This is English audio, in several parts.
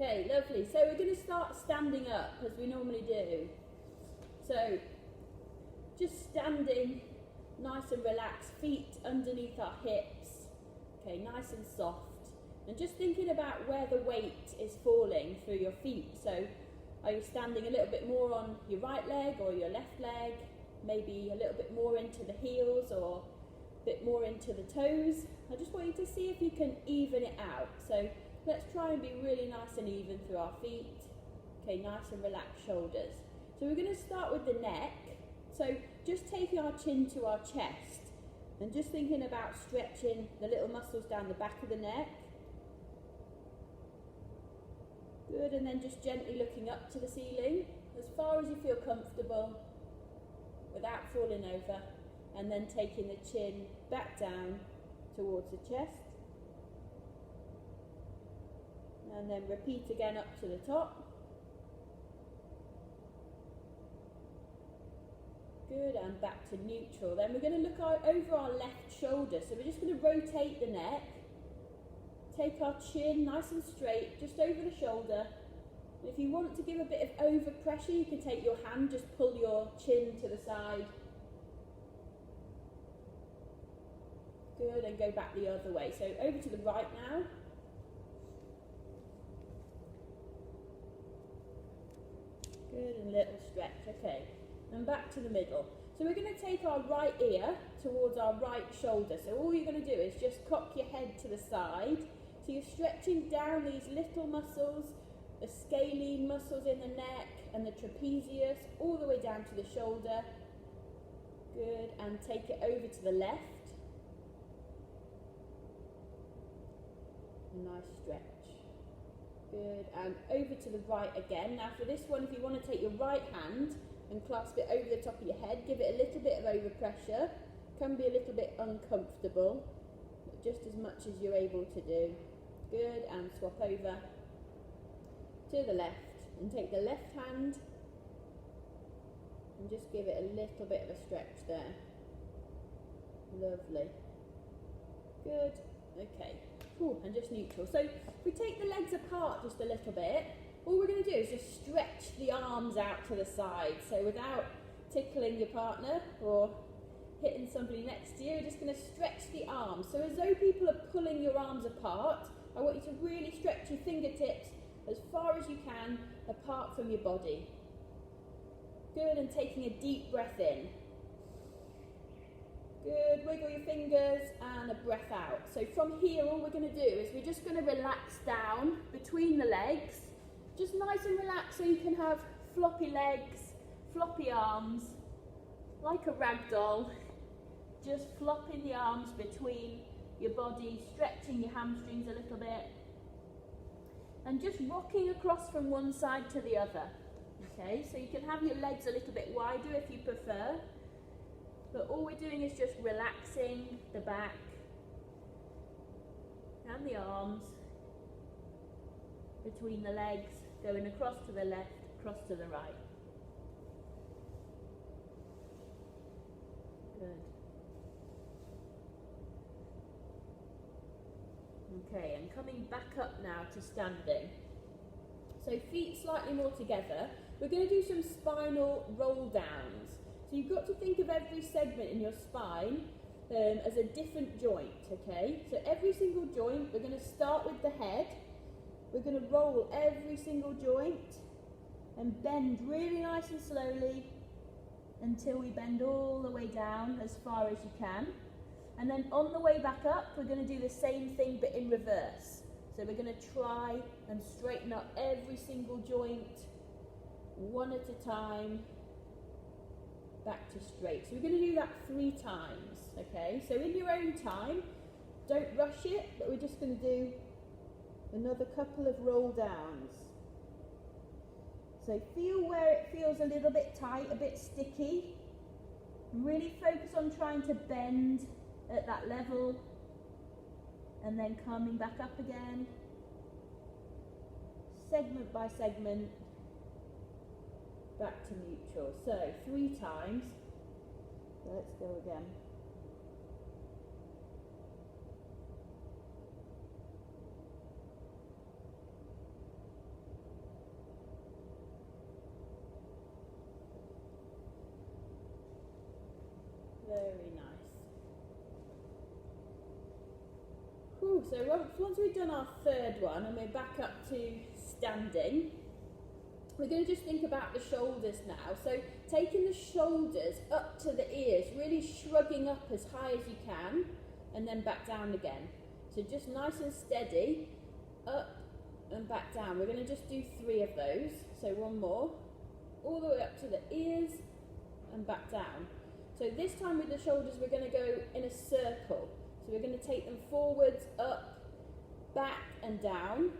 Okay, lovely. So we're going to start standing up as we normally do. So just standing nice and relaxed, feet underneath our hips. Okay, nice and soft. And just thinking about where the weight is falling through your feet. So are you standing a little bit more on your right leg or your left leg? Maybe a little bit more into the heels or a bit more into the toes. I just want you to see if you can even it out. So let's try and be really nice and even through our feet. Okay, nice and relaxed shoulders. So we're going to start with the neck. So just taking our chin to our chest and just thinking about stretching the little muscles down the back of the neck. Good, and then just gently looking up to the ceiling as far as you feel comfortable without falling over, and then taking the chin back down towards the chest. And then repeat again up to the top. Good, and back to neutral. Then we're going to look over our left shoulder. So we're just going to rotate the neck. Take our chin nice and straight, just over the shoulder. And if you want to give a bit of over pressure, you can take your hand, just pull your chin to the side. Good, and go back the other way. So over to the right now. Good, and a little stretch, okay. And back to the middle. So we're going to take our right ear towards our right shoulder. So all you're going to do is just cock your head to the side. So you're stretching down these little muscles, the scalene muscles in the neck and the trapezius, all the way down to the shoulder. Good, and take it over to the left. Nice stretch. Good, and over to the right again. Now for this one, if you want to take your right hand and clasp it over the top of your head, give it a little bit of overpressure. Can be a little bit uncomfortable, but just as much as you're able to do. Good, and swap over to the left and take the left hand and just give it a little bit of a stretch there. Lovely. Good, okay. Ooh, and just neutral. So if we take the legs apart just a little bit, all we're going to do is just stretch the arms out to the side. So without tickling your partner or hitting somebody next to you, we're just going to stretch the arms. So as though people are pulling your arms apart, I want you to really stretch your fingertips as far as you can apart from your body. Good, and taking a deep breath in. Good, wiggle your fingers and a breath out. So from here, all we're going to do is we're just going to relax down between the legs. Just nice and relaxed so you can have floppy legs, floppy arms, like a rag doll. Just flopping the arms between your body, stretching your hamstrings a little bit. And just rocking across from one side to the other. Okay, so you can have your legs a little bit wider if you prefer. But all we're doing is just relaxing the back and the arms between the legs, going across to the left, across to the right. Good. Okay, and coming back up now to standing. So feet slightly more together. We're going to do some spinal roll downs. So you've got to think of every segment in your spine as a different joint, okay? So every single joint, we're going to start with the head. We're going to roll every single joint and bend really nice and slowly until we bend all the way down as far as you can. And then on the way back up, we're going to do the same thing but in reverse. So we're going to try and straighten up every single joint one at a time, back to straight. So we're going to do that 3 times, okay? So in your own time, don't rush it, but we're just going to do another couple of roll downs. So feel where it feels a little bit tight, a bit sticky. Really focus on trying to bend at that level and then coming back up again. Segment by segment, back to neutral. So 3 times. Let's go again. Very nice. Whew, so once we've done our third one and we're back up to standing, we're going to just think about the shoulders now. So taking the shoulders up to the ears, really shrugging up as high as you can, and then back down again. So just nice and steady, up and back down. We're going to just do 3 of those. So one more, all the way up to the ears and back down. So this time with the shoulders, we're going to go in a circle. So we're going to take them forwards, up, back and down,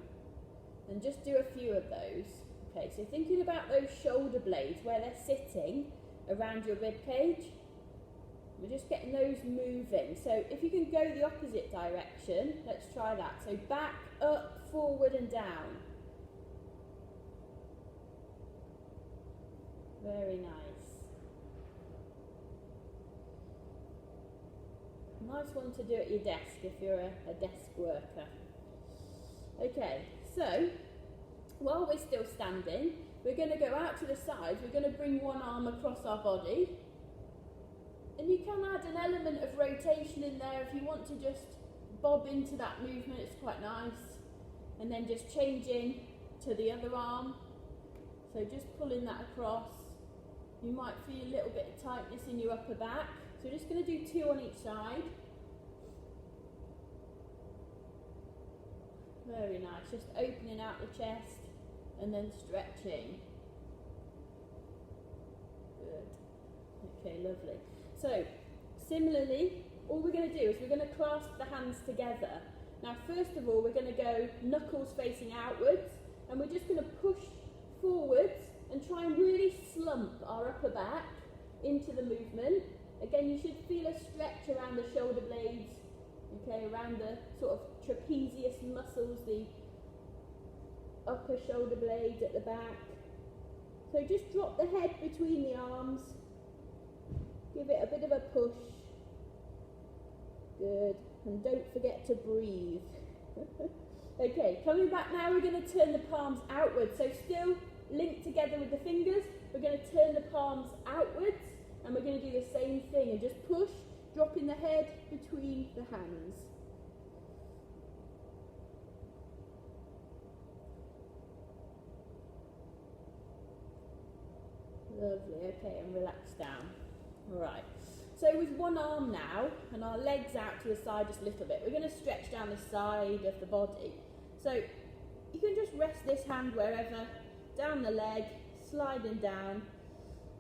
and just do a few of those. Okay, so thinking about those shoulder blades, where they're sitting around your rib cage, we're just getting those moving. So if you can go the opposite direction, let's try that. So back, up, forward and down. Very nice. Nice one to do at your desk if you're a desk worker. Okay, so while we're still standing, we're going to go out to the sides. We're going to bring one arm across our body. And you can add an element of rotation in there if you want to just bob into that movement. It's quite nice. And then just changing to the other arm. So just pulling that across. You might feel a little bit of tightness in your upper back. So we're just going to do 2 on each side. Very nice. Just opening out the chest and then stretching. Good. Okay, lovely. So, similarly, all we're going to do is we're going to clasp the hands together. Now, first of all, we're going to go knuckles facing outwards, and we're just going to push forwards and try and really slump our upper back into the movement. Again, you should feel a stretch around the shoulder blades, okay, around the sort of trapezius muscles, the upper shoulder blades at the back. So just drop the head between the arms. Give it a bit of a push. Good. And don't forget to breathe. Okay, coming back now, we're going to turn the palms outwards. So still linked together with the fingers. We're going to turn the palms outwards, and we're going to do the same thing and just push, dropping the head between the hands. Lovely. Okay, and relax down. Alright, so with one arm now, and our legs out to the side just a little bit, we're going to stretch down the side of the body. So you can just rest this hand wherever, down the leg, sliding down,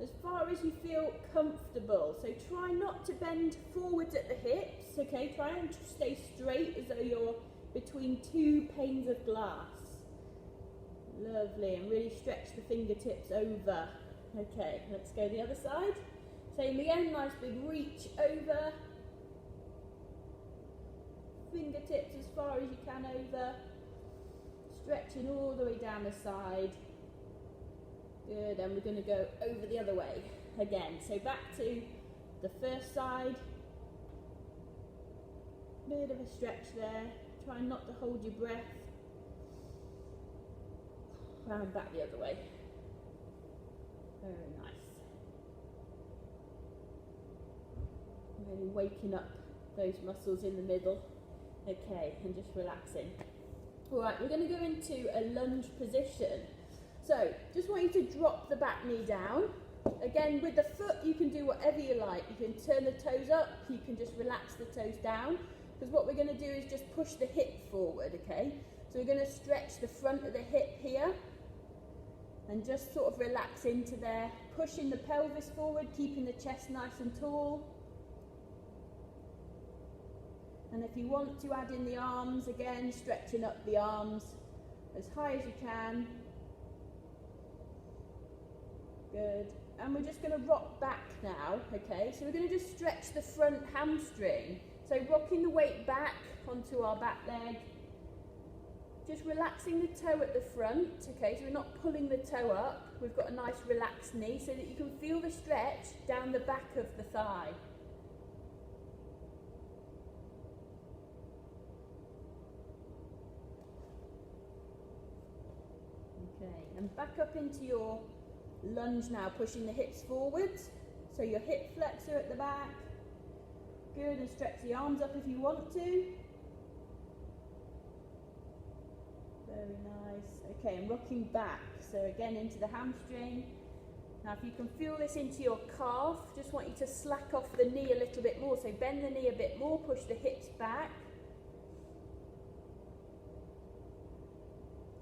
as far as you feel comfortable. So try not to bend forwards at the hips, okay? Try and stay straight as though you're between 2 panes of glass. Lovely, and really stretch the fingertips over. Okay, let's go the other side. Same again, nice big reach over. Fingertips as far as you can over. Stretching all the way down the side. Good, and we're going to go over the other way again. So back to the first side. Bit of a stretch there. Try not to hold your breath. Round back the other way. Very nice. Really waking up those muscles in the middle. Okay, and just relaxing. Alright, we're going to go into a lunge position. So, just want you to drop the back knee down. Again, with the foot, you can do whatever you like. You can turn the toes up, you can just relax the toes down. Because what we're going to do is just push the hip forward, okay? So we're going to stretch the front of the hip here. And just sort of relax into there. Pushing the pelvis forward, keeping the chest nice and tall. And if you want to add in the arms, again, stretching up the arms as high as you can. Good. And we're just going to rock back now, okay? So we're going to just stretch the front hamstring. So rocking the weight back onto our back leg. Just relaxing the toe at the front, okay? So we're not pulling the toe up. We've got a nice relaxed knee so that you can feel the stretch down the back of the thigh. Okay, and back up into your lunge now, pushing the hips forwards. So your hip flexor at the back, Good, and stretch the arms up if you want to. Very nice. Okay, and rocking back. So again into the hamstring. Now if you can feel this into your calf, just want you to slack off the knee a little bit more. So bend the knee a bit more, push the hips back.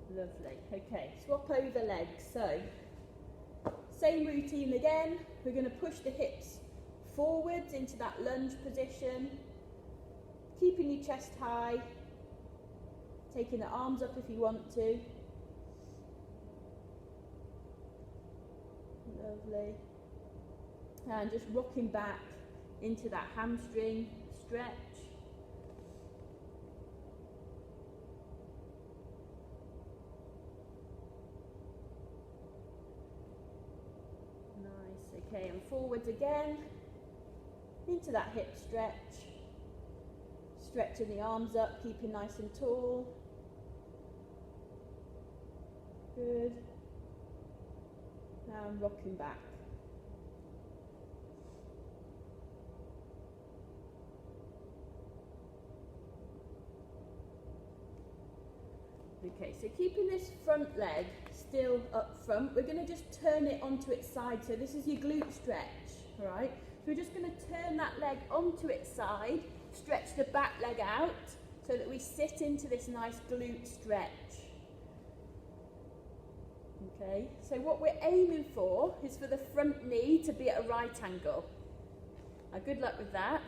Lovely. Okay, swap over legs. So same routine again. We're going to push the hips forwards into that lunge position, keeping your chest high, taking the arms up if you want to. Lovely. And just rocking back into that hamstring stretch. Nice. Okay, and forwards again into that hip stretch. Stretching the arms up, keeping nice and tall. Good. Now I'm rocking back. Okay, so keeping this front leg still up front, we're going to just turn it onto its side. So this is your glute stretch, all right? So we're just going to turn that leg onto its side, stretch the back leg out so that we sit into this nice glute stretch. Okay, so what we're aiming for is for the front knee to be at a right angle. Now, good luck with that.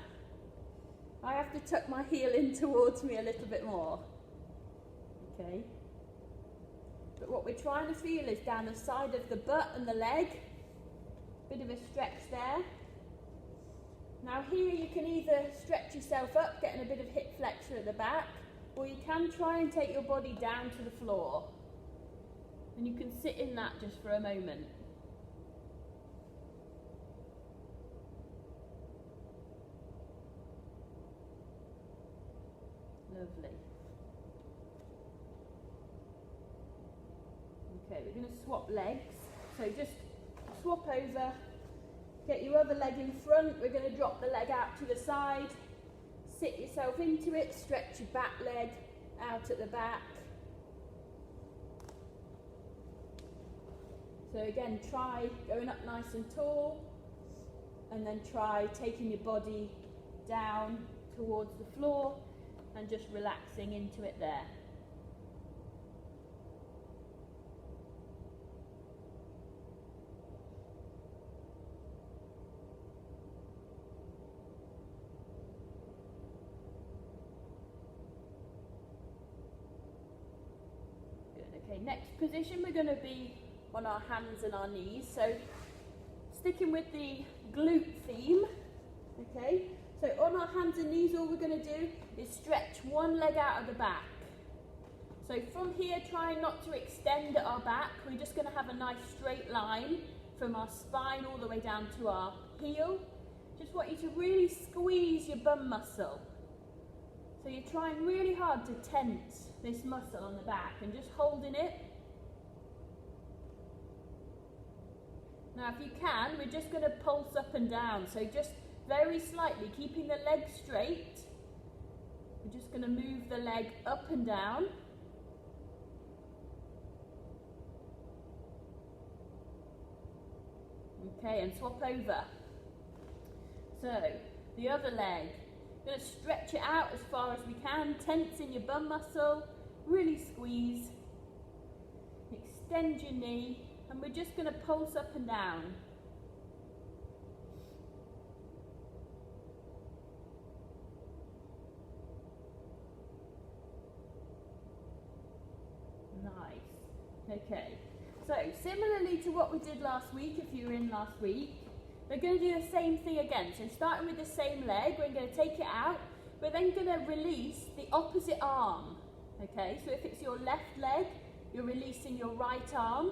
I have to tuck my heel in towards me a little bit more. Okay. But what we're trying to feel is down the side of the butt and the leg. Bit of a stretch there. Now here you can either stretch yourself up, getting a bit of hip flexor at the back, or you can try and take your body down to the floor. And you can sit in that just for a moment. Lovely. Okay, we're going to swap legs. So just swap over, get your other leg in front. We're going to drop the leg out to the side, sit yourself into it, stretch your back leg out at the back. So again, try going up nice and tall, and then try taking your body down towards the floor and just relaxing into it there. Good. Okay, next position, we're going to be on our hands and our knees. So sticking with the glute theme, okay, so on our hands and knees all we're going to do is stretch one leg out of the back. So from here, trying not to extend at our back, we're just going to have a nice straight line from our spine all the way down to our heel. Just want you to really squeeze your bum muscle. So you're trying really hard to tense this muscle on the back and just holding it. Now if you can, we're just going to pulse up and down, so just very slightly, keeping the leg straight. We're just going to move the leg up and down. Okay, and swap over. So, the other leg. We're going to stretch it out as far as we can, tensing your bum muscle, really squeeze. Extend your knee. And we're just going to pulse up and down. Nice. Okay. So, similarly to what we did last week, if you were in last week, we're going to do the same thing again. So, starting with the same leg, we're going to take it out. We're then going to release the opposite arm. Okay, so if it's your left leg, you're releasing your right arm.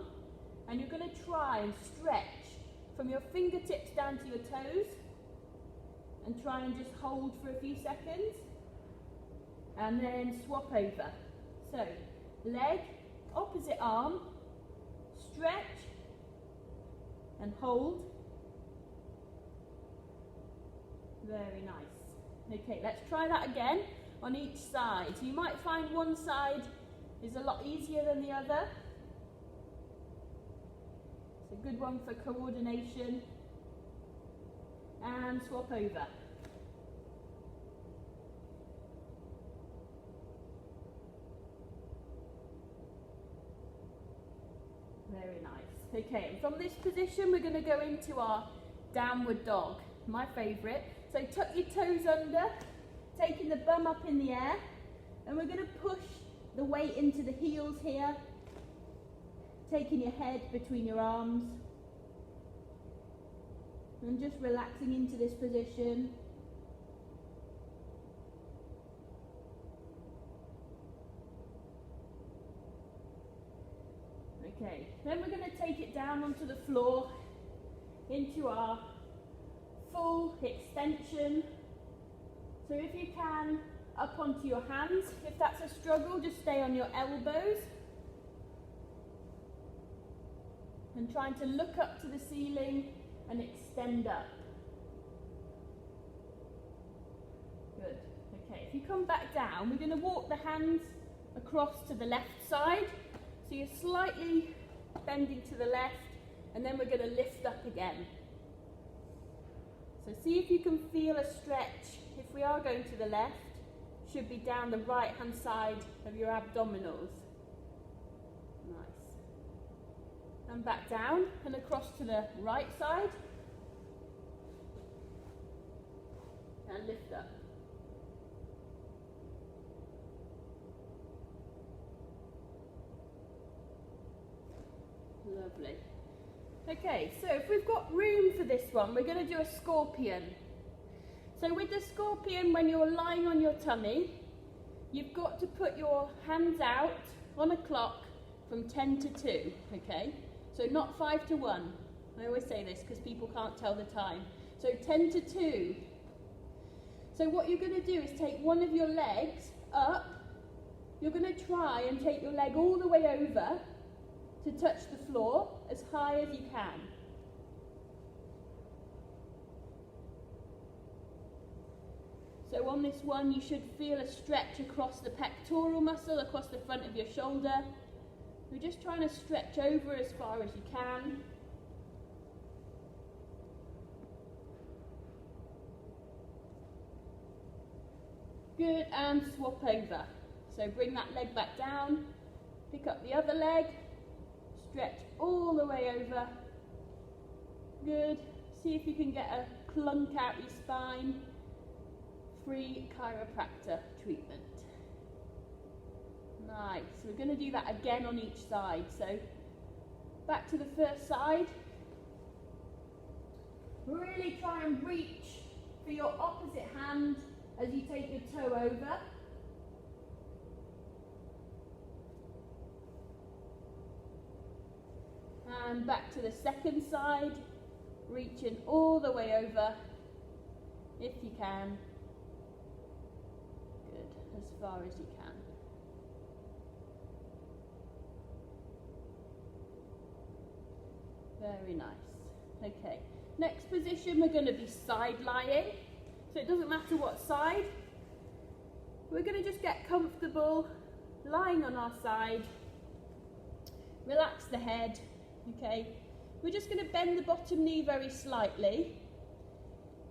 And you're going to try and stretch from your fingertips down to your toes and try and just hold for a few seconds and then swap over. So leg, opposite arm, stretch and hold. Very nice. Okay, let's try that again on each side. So you might find one side is a lot easier than the other. It's a good one for coordination. And swap over. Very nice. Okay, and from this position we're going to go into our downward dog, my favourite. So tuck your toes under, taking the bum up in the air, and we're going to push the weight into the heels here, taking your head between your arms, and just relaxing into this position. Okay, then we're going to take it down onto the floor into our full extension. So if you can, up onto your hands. If that's a struggle, just stay on your elbows. And trying to look up to the ceiling and extend up. Good. Okay, if you come back down, we're going to walk the hands across to the left side. So you're slightly bending to the left, and then we're going to lift up again. So see if you can feel a stretch. If we are going to the left, should be down the right hand side of your abdominals. Nice. And back down and across to the right side. And lift up. Lovely. Okay, so if we've got room for this one, we're going to do a scorpion. So with the scorpion, when you're lying on your tummy, you've got to put your hands out on a clock from 10 to 2, okay? So not 5 to 1. I always say this because people can't tell the time. So 10 to 2. So what you're going to do is take one of your legs up. You're going to try and take your leg all the way over to touch the floor as high as you can. So on this one, you should feel a stretch across the pectoral muscle, across the front of your shoulder. We're just trying to stretch over as far as you can. Good, and swap over. So bring that leg back down, pick up the other leg, stretch all the way over. Good. See if you can get a clunk out your spine. Free chiropractor treatment. Nice. So we're going to do that again on each side. So back to the first side. Really try and reach for your opposite hand as you take your toe over. And back to the second side, reaching all the way over, if you can. Good, as far as you can. Very nice. Okay, next position we're going to be side lying. So it doesn't matter what side. We're going to just get comfortable, lying on our side. Relax the head. Okay, we're just going to bend the bottom knee very slightly,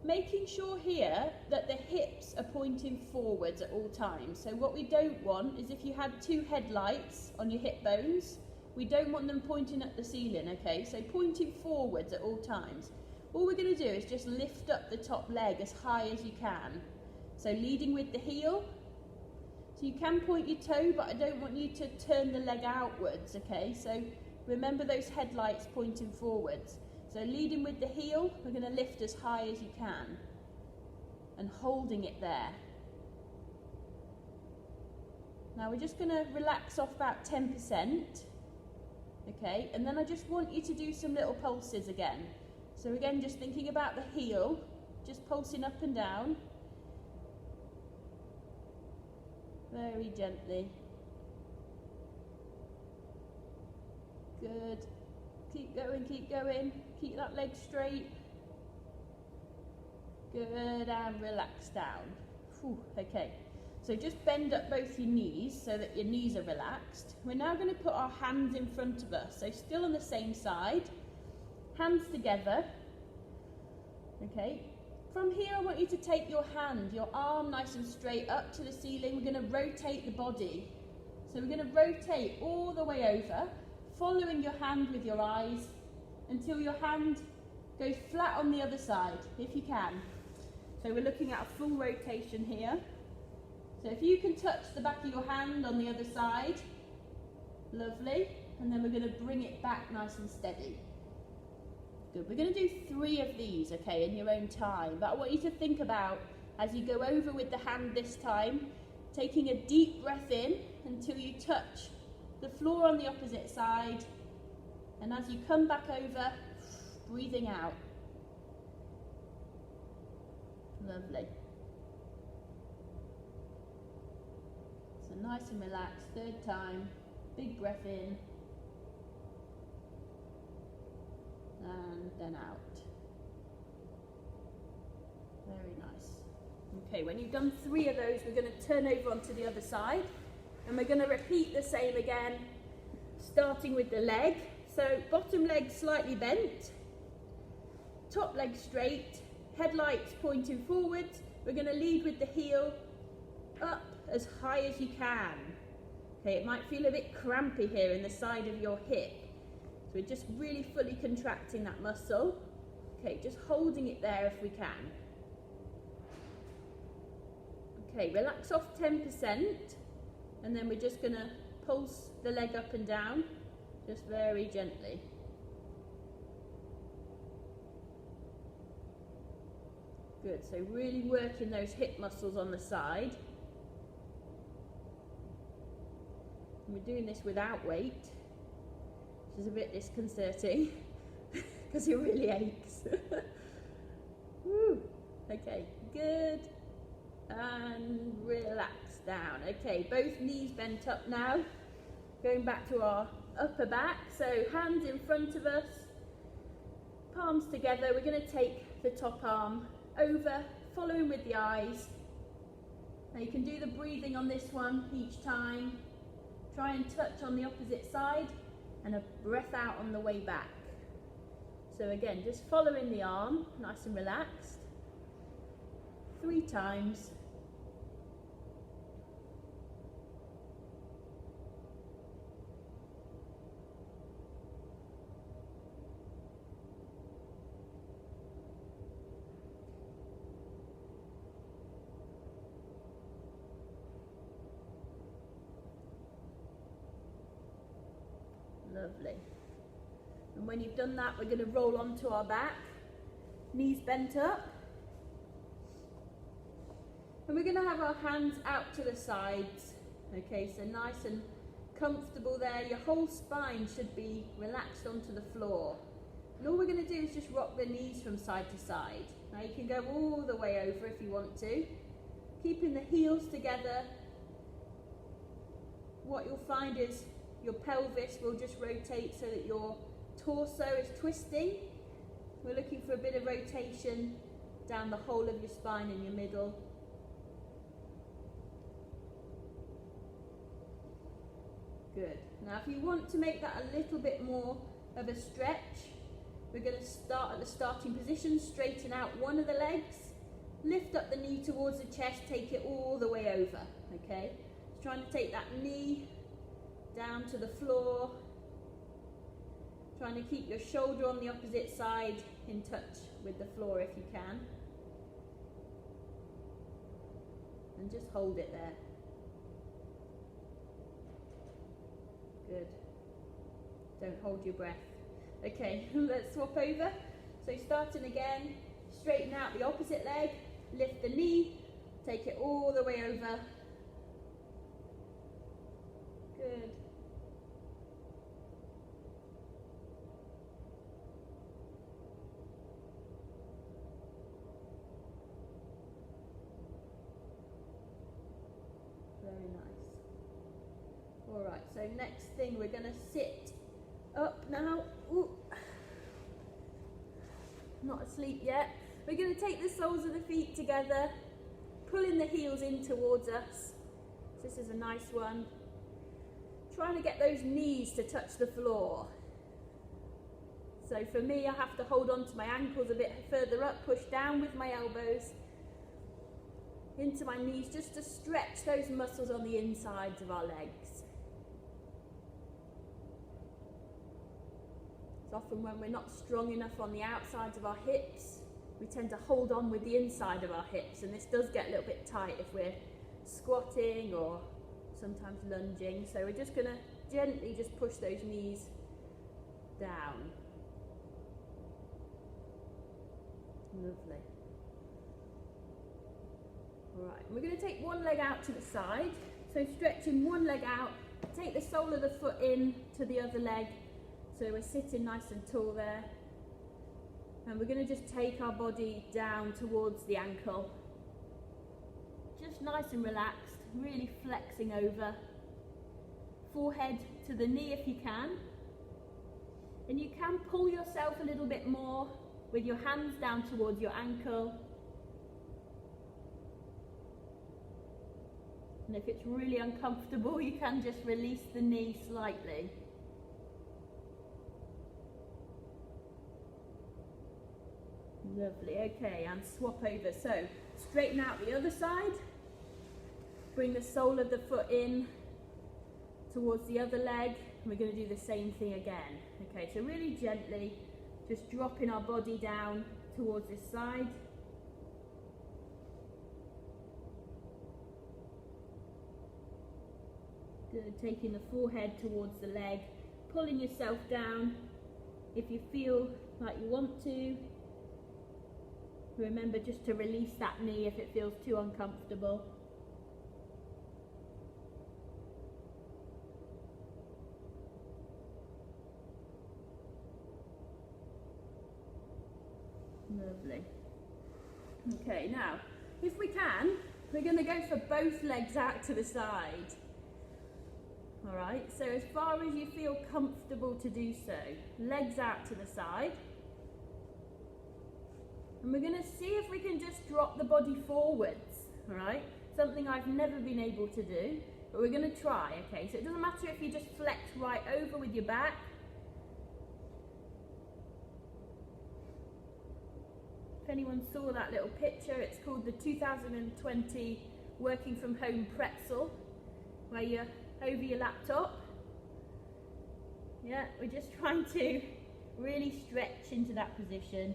making sure here that the hips are pointing forwards at all times. So what we don't want is if you had two headlights on your hip bones, we don't want them pointing at the ceiling, okay? So pointing forwards at all times. All we're going to do is just lift up the top leg as high as you can. So leading with the heel. So you can point your toe, but I don't want you to turn the leg outwards, okay? So remember those headlights pointing forwards. So leading with the heel, we're going to lift as high as you can and holding it there. Now we're just going to relax off about 10%, okay? And then I just want you to do some little pulses again. So again, just thinking about the heel, just pulsing up and down. Very gently. Good. Keep going, keep going. Keep that leg straight. Good, and relax down. Whew, okay, so just bend up both your knees so that your knees are relaxed. We're now going to put our hands in front of us, so still on the same side, hands together. Okay, from here I want you to take your hand, your arm nice and straight up to the ceiling. We're going to rotate the body. So we're going to rotate all the way over, following your hand with your eyes until your hand goes flat on the other side, if you can. So we're looking at a full rotation here. So if you can touch the back of your hand on the other side, lovely. And then we're going to bring it back nice and steady. Good. We're going to do 3 of these, okay, in your own time. But I want you to think about, as you go over with the hand this time, taking a deep breath in until you touch the floor on the opposite side. And as you come back over, breathing out. Lovely. So nice and relaxed. 3rd time. Big breath in. And then out. Very nice. Okay, when you've done 3 of those, we're going to turn over onto the other side. And we're going to repeat the same again, starting with the leg. So bottom leg slightly bent. Top leg straight. Headlights pointing forward. We're going to lead with the heel up as high as you can. Okay, it might feel a bit crampy here in the side of your hip. So we're just really fully contracting that muscle. Okay, just holding it there if we can. Okay, relax off 10%. And then we're just going to pulse the leg up and down, just very gently. Good, so really working those hip muscles on the side. And we're doing this without weight, which is a bit disconcerting because it really aches. Woo. Okay, good. And relax down. Okay, both knees bent up now. Going back to our upper back. So hands in front of us, palms together. We're going to take the top arm over, following with the eyes. Now you can do the breathing on this one each time. Try and touch on the opposite side and a breath out on the way back. So again, just following the arm, nice and relaxed. 3 times. Lovely. And when you've done that, we're going to roll onto our back, knees bent up. And we're going to have our hands out to the sides. Okay, so nice and comfortable there. Your whole spine should be relaxed onto the floor. And all we're going to do is just rock the knees from side to side. Now you can go all the way over if you want to. Keeping the heels together. What you'll find is your pelvis will just rotate so that your torso is twisting. We're looking for a bit of rotation down the whole of your spine in your middle. Good. Now if you want to make that a little bit more of a stretch, we're going to start at the starting position, straighten out one of the legs, lift up the knee towards the chest, take it all the way over, okay? Just trying to take that knee down to the floor, trying to keep your shoulder on the opposite side in touch with the floor if you can. And just hold it there. Good. Don't hold your breath. Okay, let's swap over. So starting again, straighten out the opposite leg, lift the knee, take it all the way over. Good. Very nice. All right, so next thing, we're going to sit up now. Ooh. Not asleep yet. We're going to take the soles of the feet together, pulling the heels in towards us. This is a nice one. Trying to get those knees to touch the floor. So for me, I have to hold on to my ankles a bit further up, push down with my elbows into my knees, just to stretch those muscles on the insides of our legs. It's often when we're not strong enough on the outsides of our hips, we tend to hold on with the inside of our hips, and this does get a little bit tight if we're squatting or sometimes lunging. So we're just going to gently just push those knees down. Lovely. Alright, we're going to take one leg out to the side. So stretching one leg out, take the sole of the foot in to the other leg. So we're sitting nice and tall there. And we're going to just take our body down towards the ankle. Just nice and relaxed, really flexing over. Forehead to the knee if you can. And you can pull yourself a little bit more with your hands down towards your ankle. And if it's really uncomfortable, you can just release the knee slightly. Lovely, okay, and swap over. So, straighten out the other side. Bring the sole of the foot in towards the other leg. And we're going to do the same thing again. Okay, so really gently, just dropping our body down towards this side. Good, taking the forehead towards the leg, pulling yourself down if you feel like you want to. Remember just to release that knee if it feels too uncomfortable. Lovely. Okay, now, if we can, we're going to go for both legs out to the side. Alright, so as far as you feel comfortable to do so, legs out to the side. And we're going to see if we can just drop the body forwards, alright? Something I've never been able to do, but we're going to try, okay? So it doesn't matter if you just flex right over with your back. If anyone saw that little picture, it's called the 2020 Working From Home Pretzel, where you're over your laptop. Yeah, we're just trying to really stretch into that position.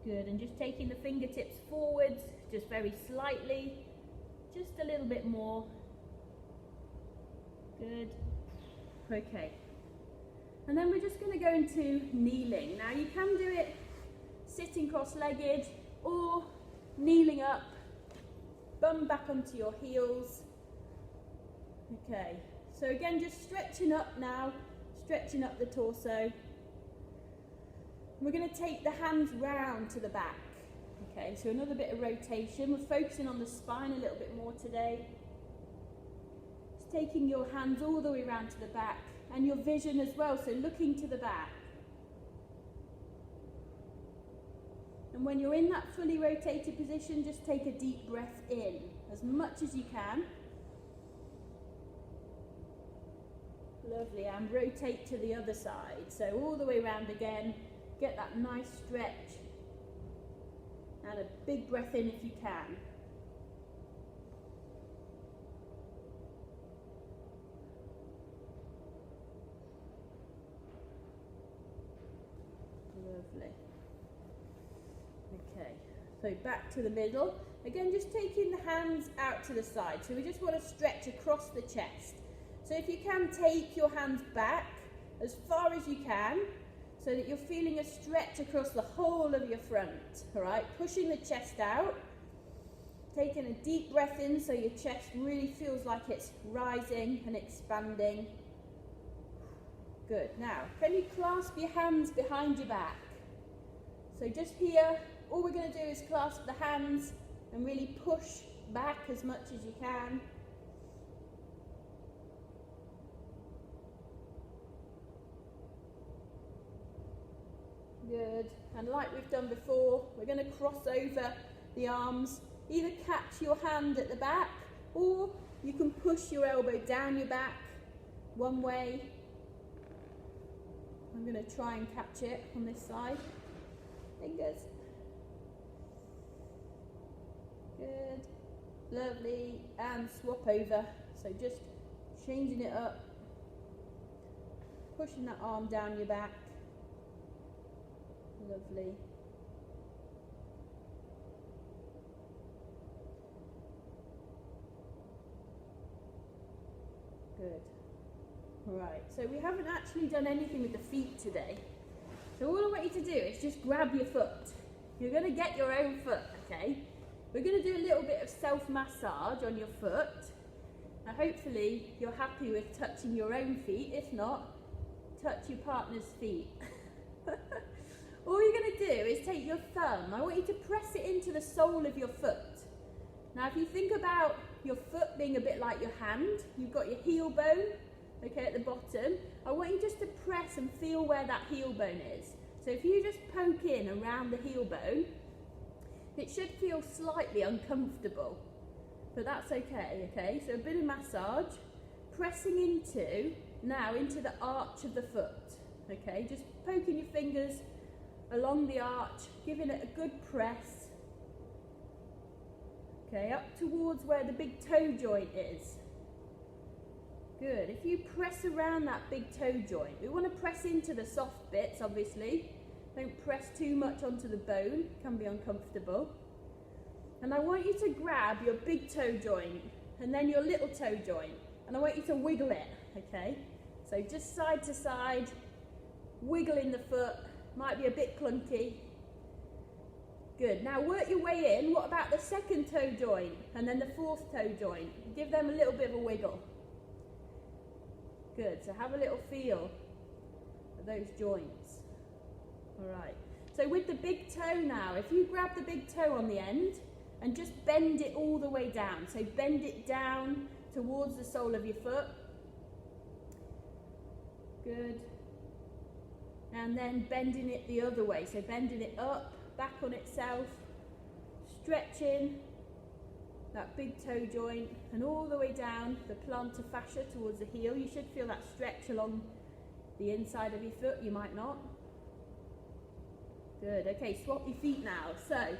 Good, and just taking the fingertips forwards, just very slightly, just a little bit more. Good. Okay. And then we're just going to go into kneeling. Now you can do it sitting cross-legged or kneeling up, bum back onto your heels. Okay, so again just stretching up now, stretching up the torso. We're going to take the hands round to the back. Okay, so another bit of rotation. We're focusing on the spine a little bit more today. Just taking your hands all the way round to the back. And your vision as well, so looking to the back. And when you're in that fully rotated position, just take a deep breath in, as much as you can. Lovely, and rotate to the other side. So all the way around again, get that nice stretch. And a big breath in if you can. Lovely. Okay, so back to the middle. Again, just taking the hands out to the side. So we just want to stretch across the chest. So if you can, take your hands back as far as you can so that you're feeling a stretch across the whole of your front. All right, pushing the chest out. Taking a deep breath in so your chest really feels like it's rising and expanding. Good. Now, can you clasp your hands behind your back? So just here, all we're going to do is clasp the hands and really push back as much as you can. Good. And like we've done before, we're going to cross over the arms. Either catch your hand at the back, or you can push your elbow down your back one way. I'm going to try and catch it on this side. Fingers. Good. Lovely. And swap over. So just changing it up. Pushing that arm down your back. Lovely. Good. Right, so we haven't actually done anything with the feet today. So all I want you to do is just grab your foot. You're going to get your own foot, okay? We're going to do a little bit of self-massage on your foot. Now hopefully you're happy with touching your own feet. If not, touch your partner's feet. All you're going to do is take your thumb. I want you to press it into the sole of your foot. Now if you think about your foot being a bit like your hand, you've got your heel bone, okay, at the bottom. I want you just to press and feel where that heel bone is. So if you just poke in around the heel bone, it should feel slightly uncomfortable, but that's okay, okay? So a bit of massage, pressing into the arch of the foot, okay? Just poking your fingers along the arch, giving it a good press, okay, up towards where the big toe joint is. Good. If you press around that big toe joint, we want to press into the soft bits, obviously. Don't press too much onto the bone, it can be uncomfortable. And I want you to grab your big toe joint and then your little toe joint, and I want you to wiggle it, okay? So just side to side, wiggling the foot, might be a bit clunky. Good. Now work your way in. What about the second toe joint and then the fourth toe joint? Give them a little bit of a wiggle. Good, so have a little feel of those joints. All right, so with the big toe now, if you grab the big toe on the end and just bend it all the way down. So bend it down towards the sole of your foot. Good. And then bending it the other way. So bending it up, back on itself, stretching that big toe joint and all the way down the plantar fascia towards the heel. You should feel that stretch along the inside of your foot. You might not. Good. Okay, swap your feet now. So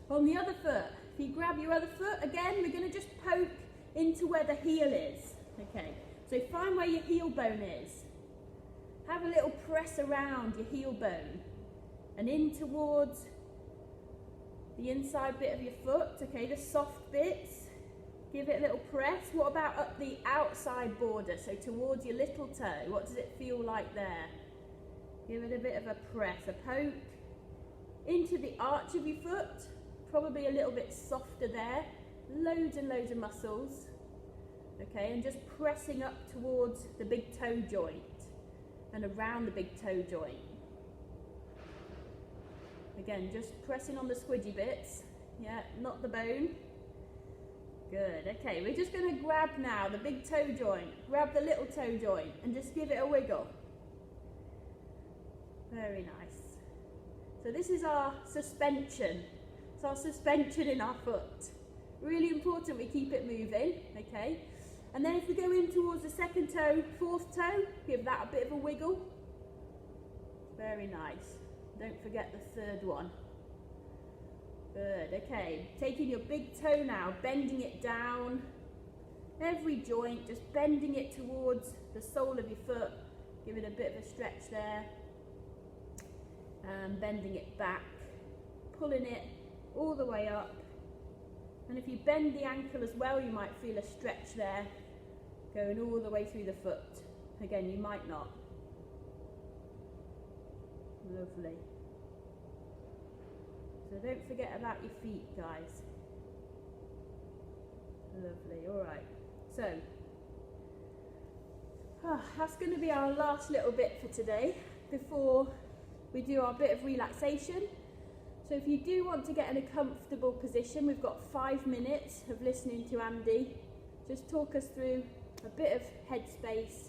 on the other foot, if you grab your other foot, again, we're going to just poke into where the heel is. Okay, so find where your heel bone is. Have a little press around your heel bone and in towards the inside bit of your foot, okay, the soft bits. Give it a little press. What about up the outside border, so towards your little toe? What does it feel like there? Give it a bit of a press, a poke into the arch of your foot, probably a little bit softer there. Loads and loads of muscles, okay, and just pressing up towards the big toe joint and around the big toe joint. Again, just pressing on the squidgy bits, yeah, not the bone. Good, okay, we're just going to grab now the big toe joint, grab the little toe joint and just give it a wiggle. Very nice. So this is our suspension. It's our suspension in our foot. Really important we keep it moving, okay? And then if we go in towards the second toe, fourth toe, give that a bit of a wiggle. Very nice. Don't forget the third one. Good, okay. Taking your big toe now, bending it down. Every joint, just bending it towards the sole of your foot. Give it a bit of a stretch there. And bending it back. Pulling it all the way up. And if you bend the ankle as well, you might feel a stretch there. Going all the way through the foot. Again, you might not. Lovely. So don't forget about your feet, guys. Lovely, all right. So, that's going to be our last little bit for today before we do our bit of relaxation. So if you do want to get in a comfortable position, we've got 5 minutes of listening to Andy. Just talk us through a bit of headspace